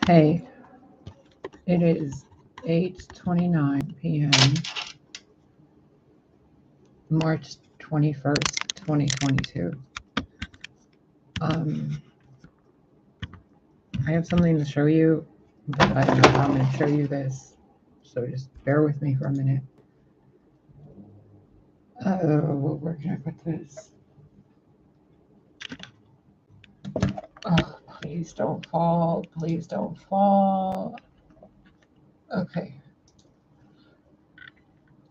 Hey, it is 8:29 p.m. March 21st, 2022. I have something to show you, but I don't know how I'm going to show you this, so just bear with me for a minute. Where can I put this? Oh, please don't fall. Please don't fall. Okay.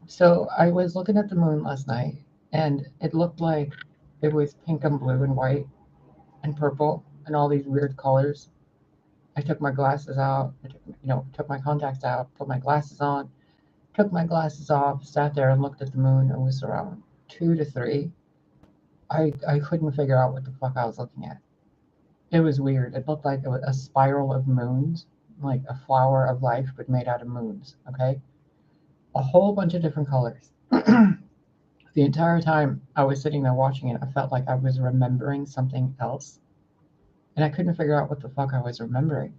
So I was looking at the moon last night, and it looked like it was pink and blue and white and purple and all these weird colors. I took my glasses out. I took my contacts out, put my glasses on, took my glasses off, sat there and looked at the moon. It was around 2 to 3. I couldn't figure out what the fuck I was looking at. It was weird. It looked like it was a spiral of moons, like a flower of life, but made out of moons. Okay, a whole bunch of different colors. The entire time I was sitting there watching it, I felt like I was remembering something else, and I couldn't figure out what the fuck I was remembering.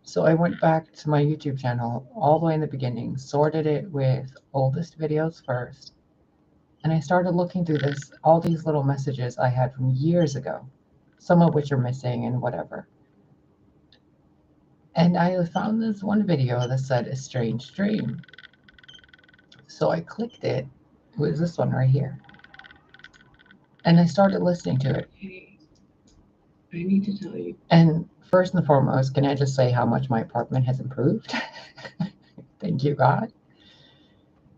So I went back to my YouTube channel all the way in the beginning, sorted it with oldest videos first, and I started looking through all these little messages I had from years ago, some of which are missing and whatever. And I found this one video that said a strange dream. So I clicked it. It was this one right here. And I started listening to it. Hey, I need to tell you. And first and foremost, can I just say how much my apartment has improved? Thank you, God.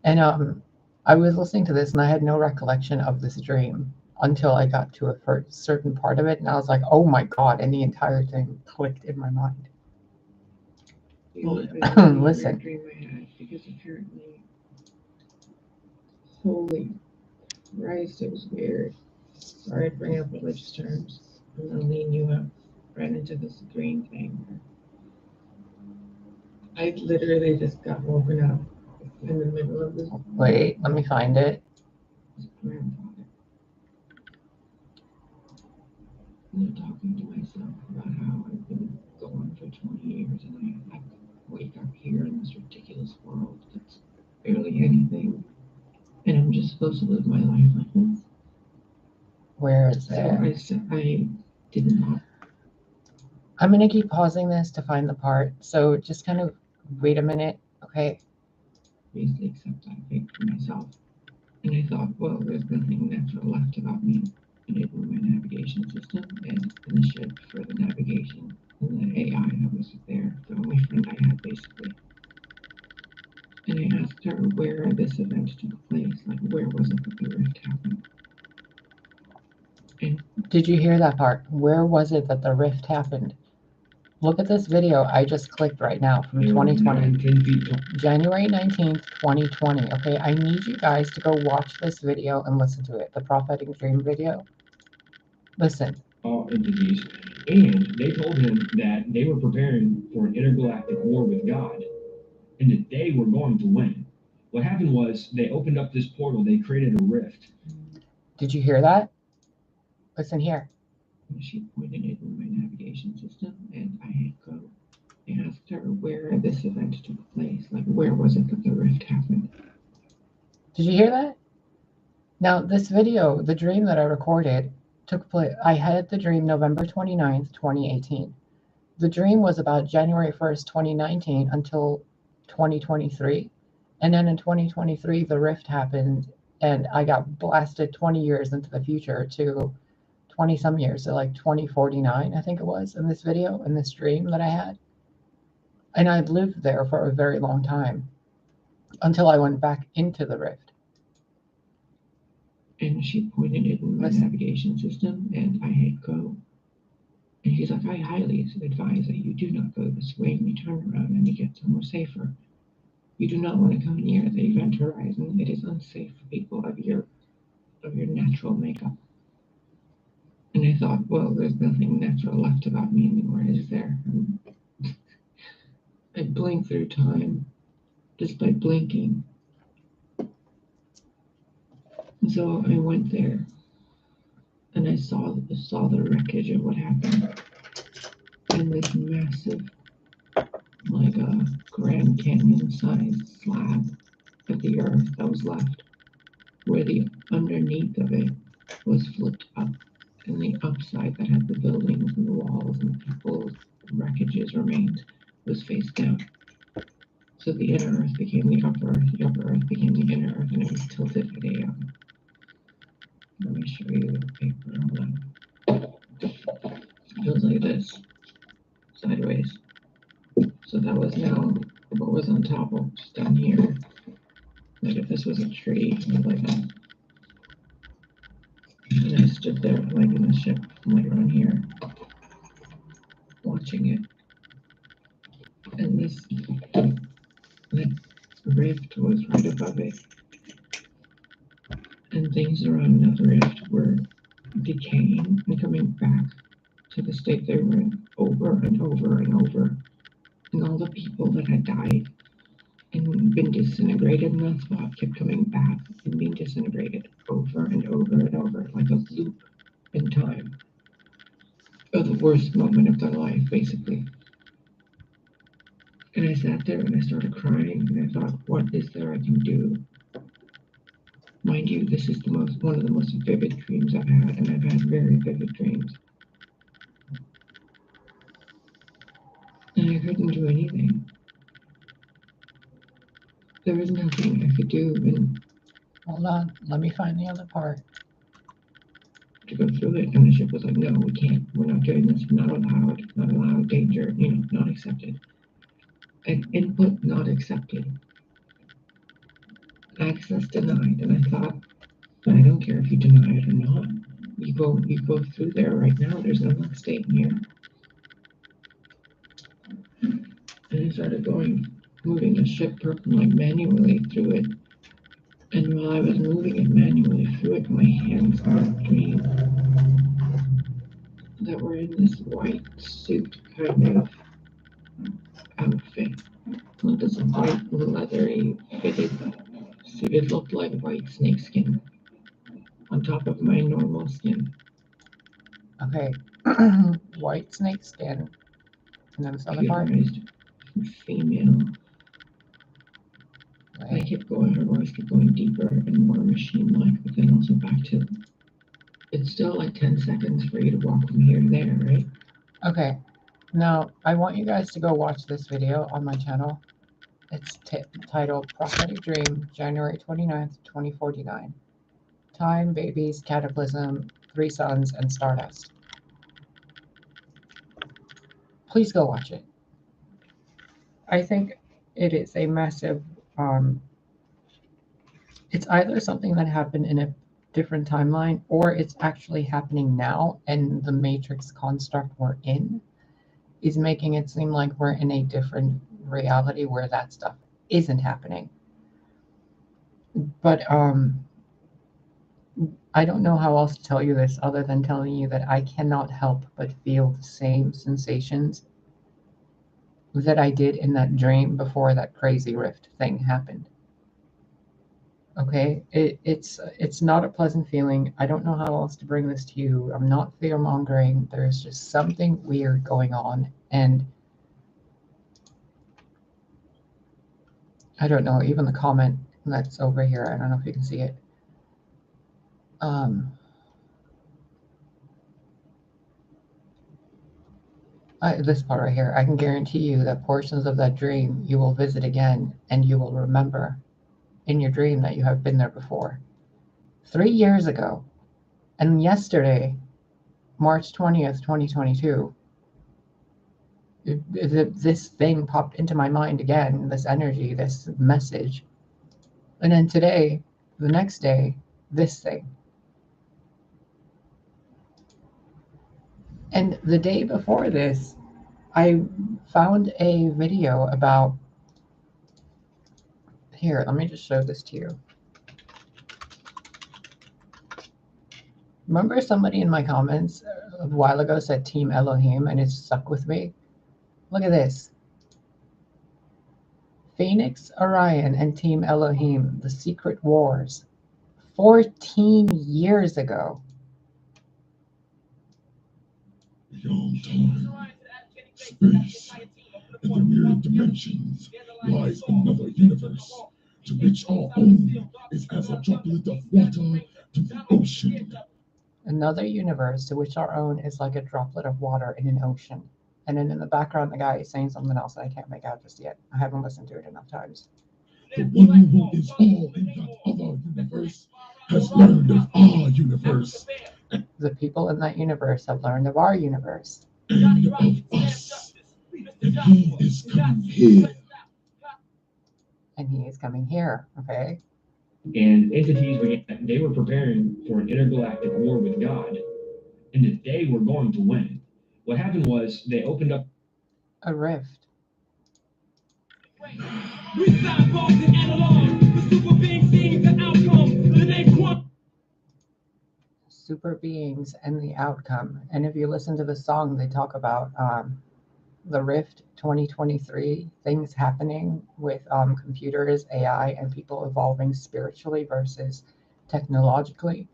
And I was listening to this and I had no recollection of this dream until I got to a certain part of it. And I was like, oh my God. And the entire thing clicked in my mind. Listen. Dream I had, because apparently, holy Christ, it was weird. Sorry to bring up religious terms. I'm gonna lean you up right into this green thing. I literally just got woken up in the middle of this. Wait, let me find it. Grandfather. I'm talking to myself about how I've been gone for 20 years and I wake up here in this ridiculous world that's barely anything, and I'm just supposed to live my life like this. Where is it? So I did not. I'm going to keep pausing this to find the part. So just kind of wait a minute, okay? Basically, except I think for myself. And I thought, well, there's nothing natural left about me. Enabling my navigation system and the ship for the navigation and the AI that was there, the only friend I had basically. And I asked her where this event took place, like where was it that the rift happened? And did you hear that part? Where was it that the rift happened? Look at this video I just clicked right now from 2020, January 19th, 2020. Okay, I need you guys to go watch this video and listen to it, the prophetic dream video. Listen. All entities, and they told him that they were preparing for an intergalactic war with God, and that they were going to win. What happened was they opened up this portal, they created a rift. Did you hear that? Listen here. She pointed it in my navigation system, and I hit go. I asked her where this event took place, like where was it that the rift happened? Did you hear that? Now, this video, the dream that I recorded, took place. I had the dream November 29th, 2018. The dream was about January 1st, 2019 until 2023. And then in 2023, the rift happened and I got blasted 20 years into the future to 20 some years, so like 2049, I think it was, in this video, in this dream that I had. And I'd lived there for a very long time until I went back into the rift. And she pointed it in my navigation system, and I hit go. And he's like, I highly advise that you do not go this way and you turn around and you get somewhere safer. You do not want to come near the event horizon. It is unsafe for people of your natural makeup. And I thought, well, there's nothing natural left about me anymore, is there? And I blinked through time just by blinking. And so I went there and I saw the wreckage of what happened. and this massive, like a Grand Canyon-sized slab of the earth that was left, where the underneath of it was flipped up, and the upside that had the buildings and the walls and people's wreckages remained was face down. So the inner earth became the upper earth became the inner earth, and it was tilted at a, let me show you the paper. Hold on. It goes like this, sideways. So that was now what was on top of just down here. Like if this was a tree, like that. And I stood there, like in the ship, like around here, watching it. And this rift was right above it. And things around that rift were decaying and coming back to the state they were in over and over and over. And all the people that had died and been disintegrated in that spot kept coming back and being disintegrated over and over and over, like a loop in time of the worst moment of their life, basically. And I sat there and I started crying, and I thought, what is there I can do? Mind you, this is one of the most vivid dreams I've had, and I've had very vivid dreams. And I couldn't do anything. There was nothing I could do, and Hold on, let me find the other part. to go through it, and the ship was like, no, we can't, we're not doing this, not allowed, danger, not accepted. And input not accepted. Access denied, and I thought, I don't care if you deny it or not. You go through there right now, there's no one staying here. And I started moving the ship like manually through it. And while I was moving it manually through it, my hands on a dream that were in this white suit kind of outfit. Like this white leathery fitted suit. It looked like white snakeskin on top of my normal skin. Okay. White snake skin. And then this other part. Female. I kept going, her voice kept going deeper and more machine-like, but then also back to, it's still like 10 seconds for you to walk from here to there, right? Okay. Now, I want you guys to go watch this video on my channel. It's titled Prophetic Dream, January 29th, 2049. Time, Babies, Cataclysm, Three Suns, and Stardust. Please go watch it. I think it is a massive, it's either something that happened in a different timeline, or it's actually happening now, and the Matrix construct we're in is making it seem like we're in a different reality where that stuff isn't happening. But I don't know how else to tell you this other than telling you that I cannot help but feel the same sensations that I did in that dream before that crazy rift thing happened. Okay, it's not a pleasant feeling. I don't know how else to bring this to you. I'm not fear-mongering. There's just something weird going on, and I don't know, even the comment that's over here, I don't know if you can see it. This part right here, I can guarantee you that portions of that dream you will visit again, and you will remember in your dream that you have been there before. 3 years ago, and yesterday, March 20th, 2022, this thing popped into my mind again, this energy, this message. And then today, the next day, this thing. And the day before this, I found a video about, here, let me just show this to you. Remember somebody in my comments a while ago said Team Elohim, and it stuck with me? Look at this. Phoenix, Orion, and Team Elohim, The Secret Wars. 14 years ago. space. In the myriad dimensions lies another universe, to which our own is as a droplet of water to the ocean. Another universe to which our own is like a droplet of water in an ocean. And then in the background, the guy is saying something else that I can't make out just yet. I haven't listened to it enough times. The one who is all in that other universe has learned of our universe The people in that universe have learned of our universe. and of us, and he is coming here. And he is coming here, okay? And entities began, they were preparing for an intergalactic war with God, and that they were going to win. What happened was they opened up A rift. We cyborgs and analog, the super being seeing the outcome. The next one. Super beings and the outcome. And if you listen to the song, they talk about the Rift 2023, things happening with computers, AI, and people evolving spiritually versus technologically.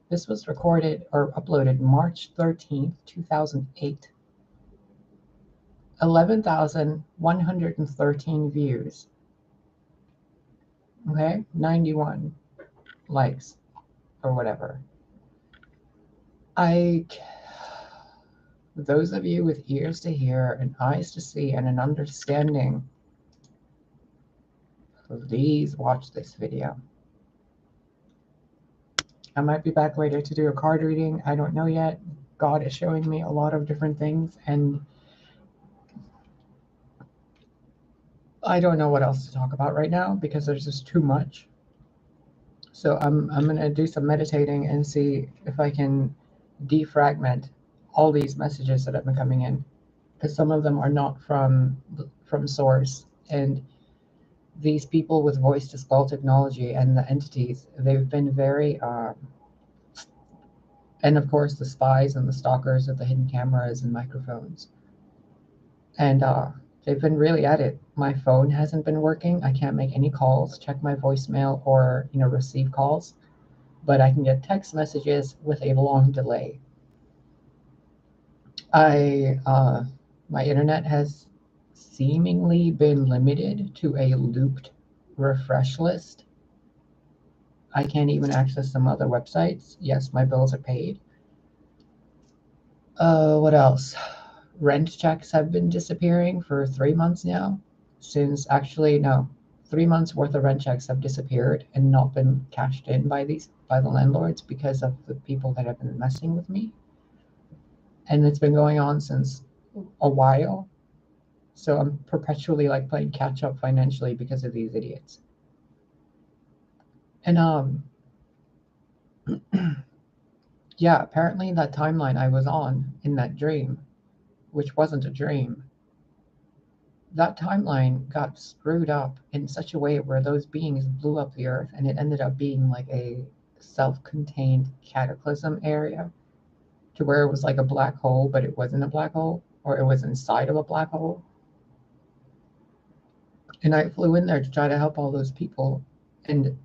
This was recorded or uploaded March 13th, 2008. 11,113 views. Okay, 91 likes or whatever. Those of you with ears to hear and eyes to see and an understanding, please watch this video. I might be back later to do a card reading. I don't know yet. God is showing me a lot of different things, and I don't know what else to talk about right now because there's just too much. So I'm gonna do some meditating and see if I can defragment all these messages that have been coming in, because some of them are not from source. And these people with voice to skull technology and the entities, they've been very and of course the spies and the stalkers with the hidden cameras and microphones, and they've been really at it. My phone hasn't been working. I can't make any calls, check my voicemail, or receive calls, but I can get text messages with a long delay. My internet has seemingly been limited to a looped refresh list. I can't even access some other websites. Yes, my bills are paid. What else? Rent checks have been disappearing for 3 months now. Since actually, no, 3 months worth of rent checks have disappeared and not been cashed in by the landlords because of the people that have been messing with me. And it's been going on since a while. So I'm perpetually like playing catch up financially because of these idiots. And yeah, apparently that timeline I was on in that dream, which wasn't a dream, that timeline got screwed up in such a way where those beings blew up the earth, and it ended up being like a self-contained cataclysm area, to where it was like a black hole, but it wasn't a black hole, or it was inside of a black hole. And I flew in there to try to help all those people, and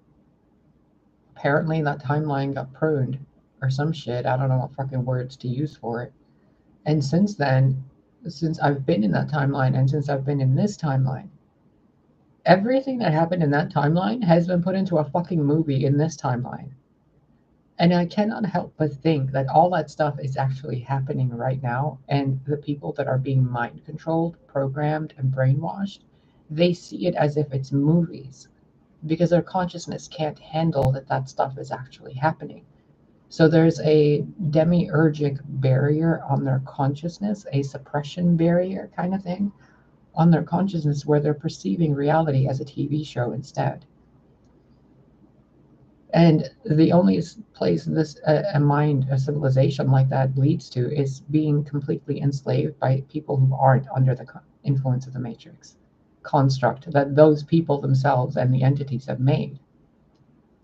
apparently that timeline got pruned or some shit. I don't know what fucking words to use for it. And since then, since I've been in that timeline and since I've been in this timeline, everything that happened in that timeline has been put into a fucking movie in this timeline. And I cannot help but think that all that stuff is actually happening right now. And the people that are being mind controlled, programmed, and brainwashed, they see it as if it's movies, because their consciousness can't handle that stuff is actually happening. So there's a demiurgic barrier on their consciousness, a suppression barrier kind of thing on their consciousness, where they're perceiving reality as a TV show instead. And the only place a civilization like that leads to is being completely enslaved by people who aren't under the influence of the Matrix construct that those people themselves and the entities have made.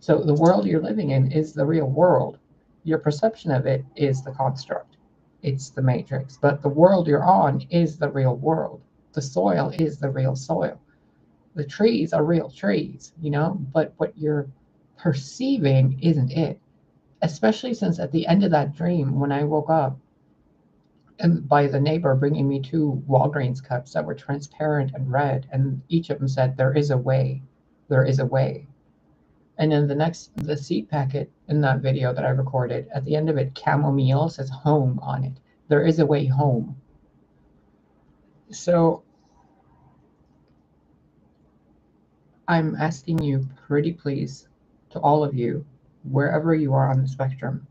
So the world you're living in is the real world. Your perception of it is the construct. It's the Matrix. But the world you're on is the real world. The soil is the real soil. The trees are real trees, but what you're perceiving isn't it. Especially since at the end of that dream, when I woke up, and by the neighbor bringing me 2 Walgreens cups that were transparent and red, and each of them said, "There is a way, there is a way." And then the seed packet in that video that I recorded, at the end of it, chamomile says home on it. There is a way home. So I'm asking you, pretty please, to all of you, wherever you are on the spectrum,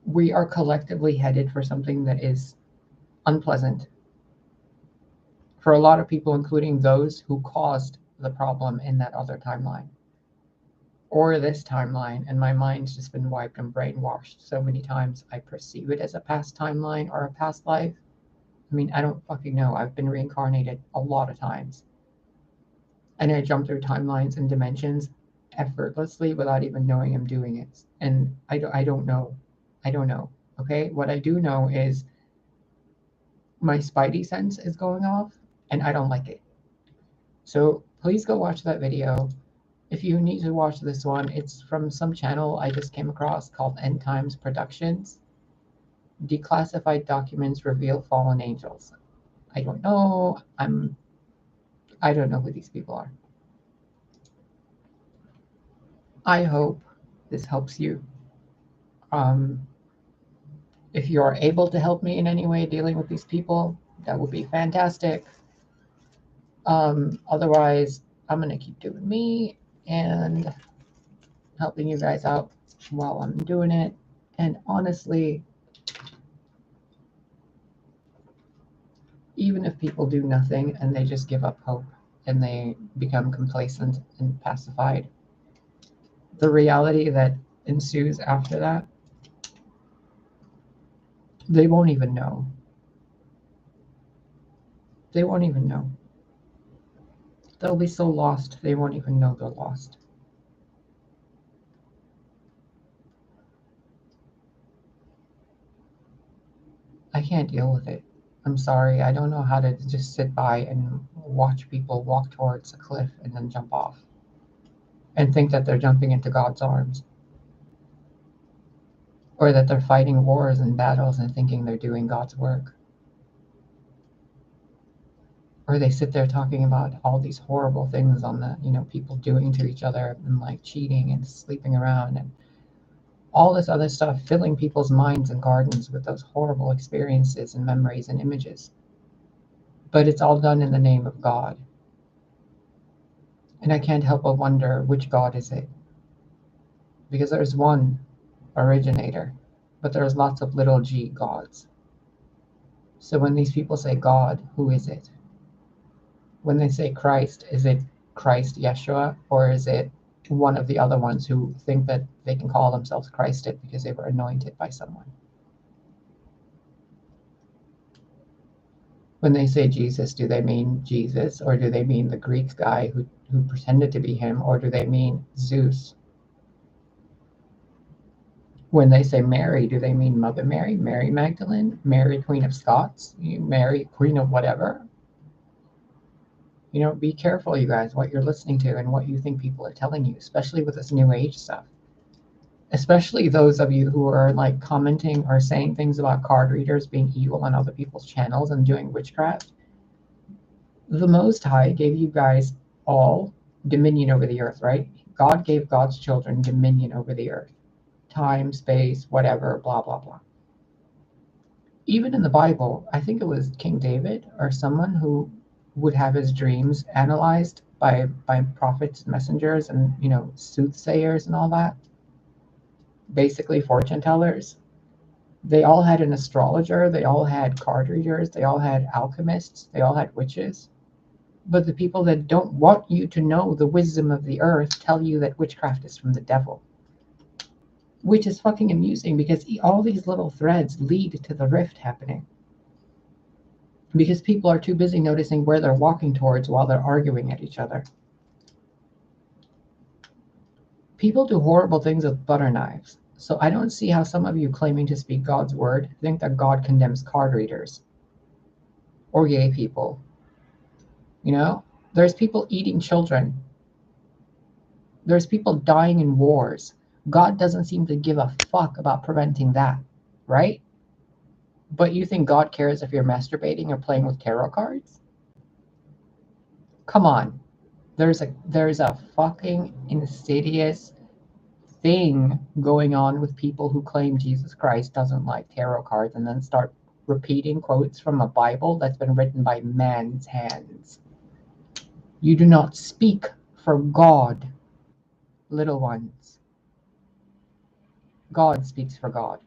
we are collectively headed for something that is unpleasant for a lot of people, including those who caused the problem in that other timeline or this timeline. And my mind's just been wiped and brainwashed so many times. I perceive it as a past timeline or a past life. I mean, I don't fucking know. I've been reincarnated a lot of times. And I jump through timelines and dimensions effortlessly without even knowing I'm doing it. And I don't know. I don't know. Okay? What I do know is my spidey sense is going off and I don't like it. So please go watch that video. If you need to watch this one, it's from some channel I just came across called End Times Productions. Declassified documents reveal fallen angels. I don't know. I don't know who these people are. I hope this helps you. If you are able to help me in any way dealing with these people, that would be fantastic. Otherwise, I'm gonna keep doing me and helping you guys out while I'm doing it. And honestly, even if people do nothing and they just give up hope and they become complacent and pacified, the reality that ensues after that, they won't even know. They won't even know. They'll be so lost, they won't even know they're lost. I can't deal with it. I'm sorry. I don't know how to just sit by and watch people walk towards a cliff and then jump off and think that they're jumping into God's arms, or that they're fighting wars and battles and thinking they're doing God's work. Or they sit there talking about all these horrible things on the, people doing to each other and like cheating and sleeping around and all this other stuff, filling people's minds and gardens with those horrible experiences and memories and images. But it's all done in the name of God. And I can't help but wonder, which God is it? Because there's one originator, but there's lots of little g gods. So when these people say God, who is it? When they say Christ, is it Christ Yeshua, or is it one of the other ones who think that they can call themselves Christed because they were anointed by someone? When they say Jesus, do they mean Jesus, or do they mean the Greek guy who pretended to be him, or do they mean Zeus? When they say Mary, do they mean Mother Mary, Mary Magdalene, Mary Queen of Scots, Mary Queen of whatever? Be careful, you guys, what you're listening to and what you think people are telling you, especially with this new age stuff. Especially those of you who are like commenting or saying things about card readers being evil on other people's channels and doing witchcraft. The Most High gave you guys all dominion over the earth, right? God gave God's children dominion over the earth. Time, space, whatever, blah, blah, blah. Even in the Bible, I think it was King David or someone who would have his dreams analyzed by prophets and messengers and, soothsayers and all that. Basically fortune tellers. They all had an astrologer, they all had card readers, they all had alchemists, they all had witches. But the people that don't want you to know the wisdom of the earth tell you that witchcraft is from the devil. Which is fucking amusing, because all these little threads lead to the rift happening. Because people are too busy noticing where they're walking towards while they're arguing at each other. People do horrible things with butter knives. So I don't see how some of you claiming to speak God's word think that God condemns card readers or gay people. There's people eating children. There's people dying in wars. God doesn't seem to give a fuck about preventing that, right? But you think God cares if you're masturbating or playing with tarot cards? Come on. There's a fucking insidious thing going on with people who claim Jesus Christ doesn't like tarot cards and then start repeating quotes from a Bible that's been written by man's hands. You do not speak for God, little ones. God speaks for God.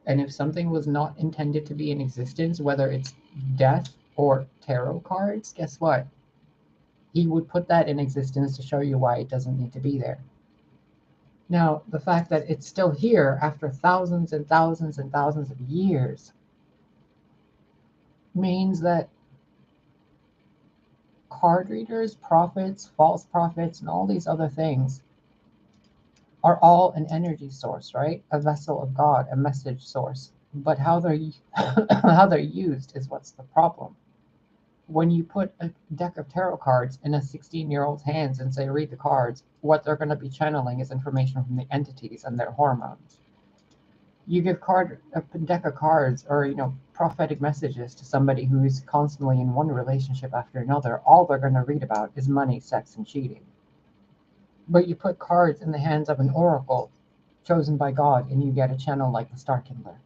And if something was not intended to be in existence, whether it's death or tarot cards, guess what? He would put that in existence to show you why it doesn't need to be there. Now, the fact that it's still here after thousands and thousands and thousands of years means that card readers, prophets, false prophets, and all these other things are all an energy source, right? A vessel of God, a message source. But how they're how they're used is what's the problem. When you put a deck of tarot cards in a 16-year-old's hands and say, read the cards, what they're going to be channeling is information from the entities and their hormones. You give a deck of cards or, prophetic messages to somebody who's constantly in one relationship after another, all they're going to read about is money, sex, and cheating. But you put cards in the hands of an oracle chosen by God, and you get a channel like TheStarKindler.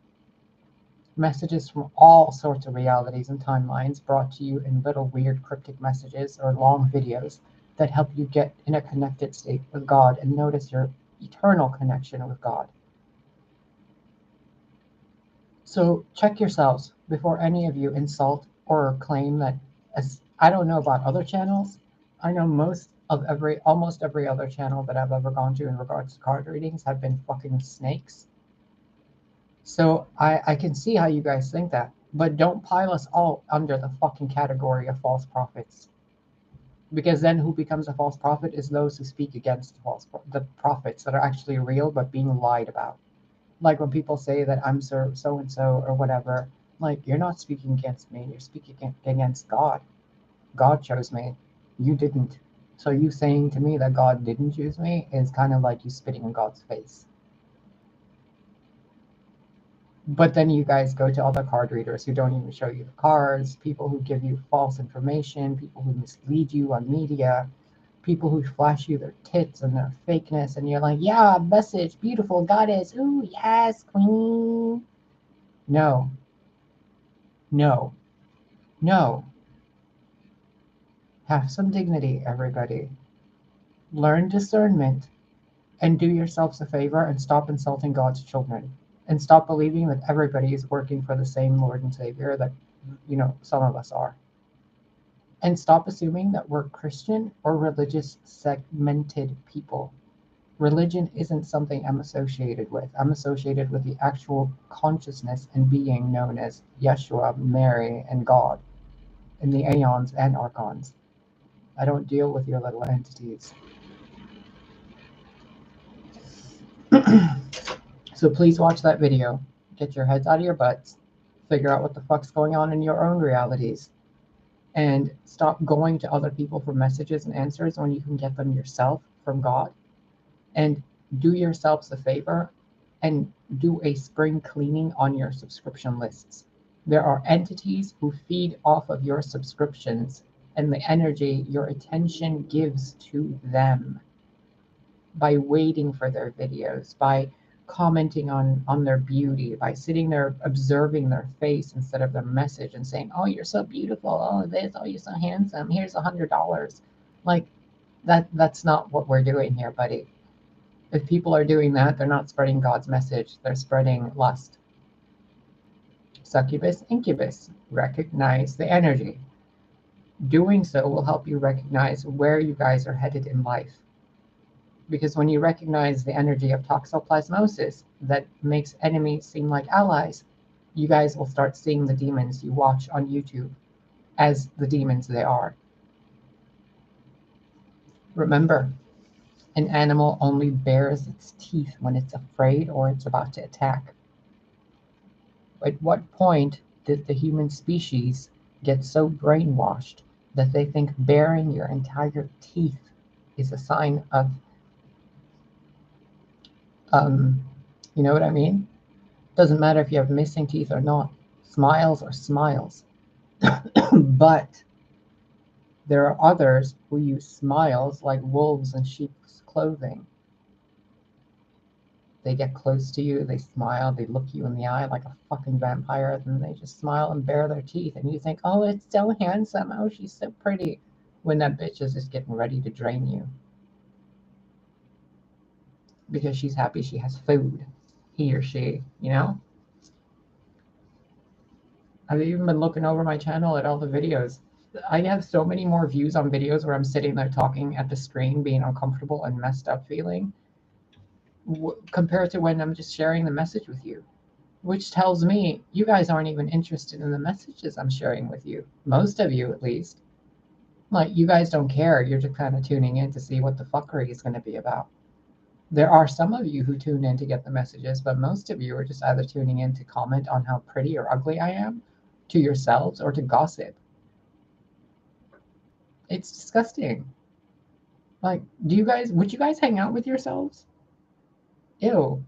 Messages from all sorts of realities and timelines brought to you in little weird cryptic messages or long videos that help you get in a connected state with God and notice your eternal connection with God. So check yourselves before any of you insult or claim that, as I don't know about other channels. I know almost every other channel that I've ever gone to in regards to card readings have been fucking snakes. So I can see how you guys think that, but don't pile us all under the fucking category of false prophets. Because then who becomes a false prophet is those who speak against the prophets that are actually real but being lied about. Like when people say that I'm so and so or whatever, like, you're not speaking against me, you're speaking against God. God chose me, you didn't. So you saying to me that God didn't choose me is kind of like you spitting in God's face. But then you guys go to other card readers who don't even show you the cards, people who give you false information, people who mislead you on media, people who flash you their tits and their fakeness, and you're like, yeah, message, beautiful goddess, ooh, yes, queen. No. No. No. Have some dignity, everybody. Learn discernment and do yourselves a favor and stop insulting God's children. And stop believing that everybody is working for the same Lord and Savior that, some of us are. And stop assuming that we're Christian or religious segmented people. Religion isn't something I'm associated with. I'm associated with the actual consciousness and being known as Yeshua, Mary, and God in the aeons and archons. I don't deal with your little entities. So please watch that video. Get your heads out of your butts. Figure out what the fuck's going on in your own realities. And stop going to other people for messages and answers when you can get them yourself from God. And do yourselves a favor and do a spring cleaning on your subscription lists. There are entities who feed off of your subscriptions and the energy your attention gives to them by waiting for their videos, by commenting on their beauty, by sitting there observing their face instead of their message and saying, oh, you're so beautiful, oh, this, oh, you're so handsome, here's $100. Like, that's not what we're doing here, buddy. If people are doing that, they're not spreading God's message, they're spreading lust. Succubus, incubus, recognize the energy. Doing so will help you recognize where you guys are headed in life. Because when you recognize the energy of toxoplasmosis that makes enemies seem like allies, you guys will start seeing the demons you watch on YouTube as the demons they are. Remember, an animal only bares its teeth when it's afraid or it's about to attack. At what point did the human species get so brainwashed that they think baring your entire teeth is a sign of, you know what I mean? Doesn't matter if you have missing teeth or not. Smiles are smiles. But there are others who use smiles like wolves in sheep's clothing. They get close to you, they smile, they look you in the eye like a fucking vampire, and they just smile and bare their teeth, and you think, oh, it's so handsome, oh, she's so pretty, when that bitch is just getting ready to drain you. Because she's happy she has food, he or she, you know? I've even been looking over my channel at all the videos. I have so many more views on videos where I'm sitting there talking at the screen, being uncomfortable and messed up feeling, compared to when I'm just sharing the message with you, which tells me you guys aren't even interested in the messages I'm sharing with you. Most of you, at least. Like, you guys don't care. You're just kind of tuning in to see what the fuckery is going to be about. There are some of you who tune in to get the messages, but most of you are just either tuning in to comment on how pretty or ugly I am to yourselves or to gossip. It's disgusting. Like, would you guys hang out with yourselves? Ew.